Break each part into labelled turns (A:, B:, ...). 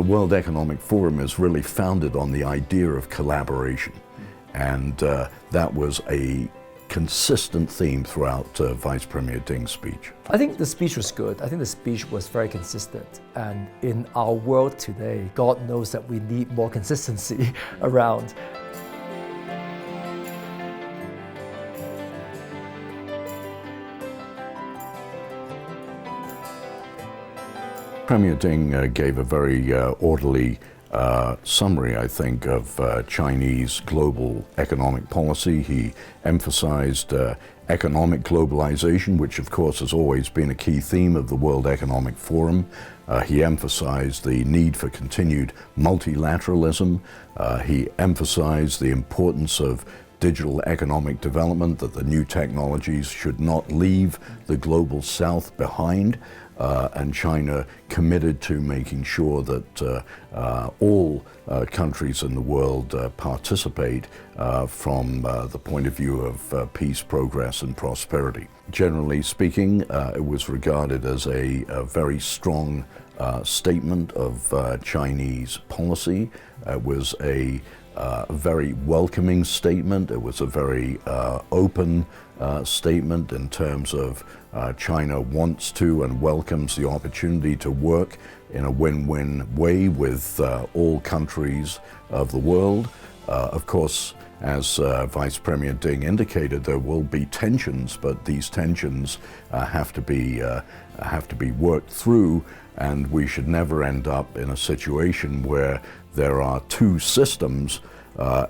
A: the World Economic Forum is really founded on the idea of collaboration, and that was a consistent theme throughout Vice Premier Ding's speech.
B: I think the speech was good. I think the speech was very consistent. And in our world today, God knows that we need more consistency around.
A: Premier Ding gave a very orderly summary, I think, of Chinese global economic policy. He emphasized economic globalization, which of course has always been a key theme of the World Economic Forum. He emphasized the need for continued multilateralism. He emphasized the importance of digital economic development, that the new technologies should not leave the global south behind. And China committed to making sure that all countries in the world participate from the point of view of peace, progress, and prosperity. Generally speaking, it was regarded as a very strong statement of Chinese policy. It was a very welcoming statement. It was a very open statement in terms of China wants to and welcomes the opportunity to work in a win-win way with all countries of the world. Of course, as Vice Premier Ding indicated, there will be tensions, but these tensions have to be worked through, and we should never end up in a situation where there are two systems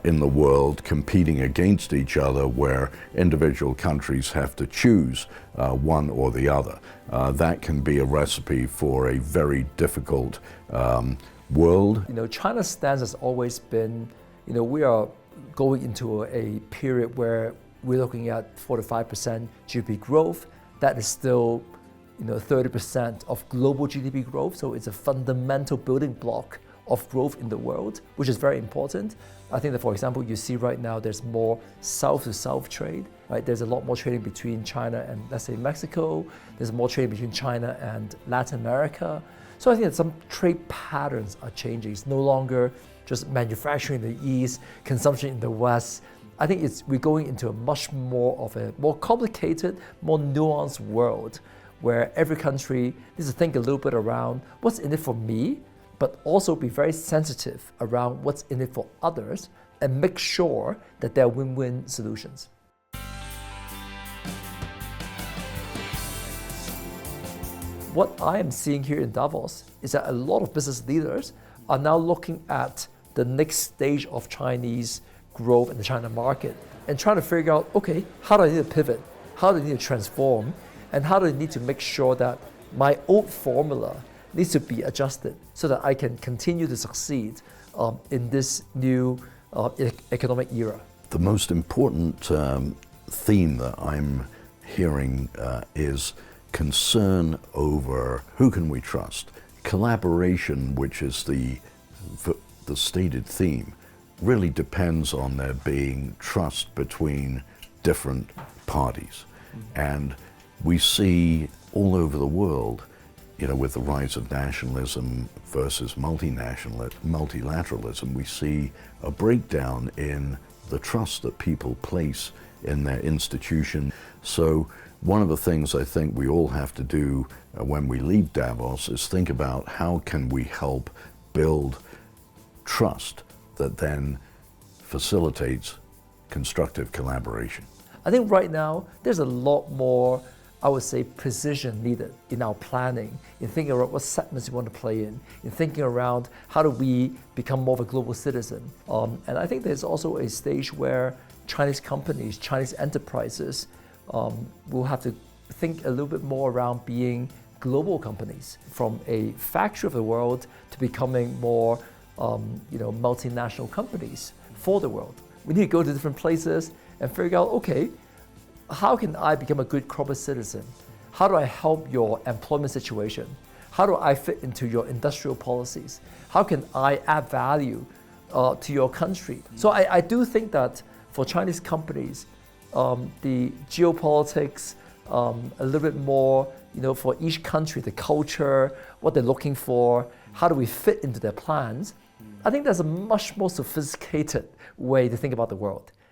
A: in the world competing against each other, where individual countries have to choose one or the other. That can be a recipe for a very difficult world.
B: China's stance has always been, we are going into a period where we're looking at 4-5% GDP growth. That is still 30% of global GDP growth, so it's a fundamental building block of growth in the world, which is very important. I think that, for example, you see right now there's more south-to-south trade, right? There's a lot more trading between China and, let's say, Mexico. There's more trading between China and Latin America. So I think that some trade patterns are changing. It's no longer just manufacturing in the East, consumption in the West. I think we're going into a much more of a more complicated, more nuanced world, where every country needs to think a little bit around what's in it for me, but also be very sensitive around what's in it for others and make sure that there are win-win solutions. What I am seeing here in Davos is that a lot of business leaders are now looking at the next stage of Chinese growth in the China market and trying to figure out, okay, how do I need to pivot? How do I need to transform? And how do I need to make sure that my old formula needs to be adjusted so that I can continue to succeed in this new economic era?
A: The most important theme that I'm hearing is concern over who can we trust. Collaboration, which is the stated theme, really depends on there being trust between different parties. And we see all over the world, with the rise of nationalism versus multilateralism, we see a breakdown in the trust that people place in their institution. So one of the things I think we all have to do when we leave Davos is think about how can we help build trust that then facilitates constructive collaboration.
B: I think right now there's a lot more, I would say, precision needed in our planning, in thinking around what segments we want to play in thinking around how do we become more of a global citizen. And I think there's also a stage where Chinese companies, Chinese enterprises will have to think a little bit more around being global companies, from a factory of the world to becoming more multinational companies for the world. We need to go to different places and figure out, okay, how can I become a good corporate citizen? How do I help your employment situation? How do I fit into your industrial policies? How can I add value to your country? So I do think that for Chinese companies, the geopolitics, a little bit more, for each country, the culture, what they're looking for, how do we fit into their plans? I think there's a much more sophisticated way to think about the world.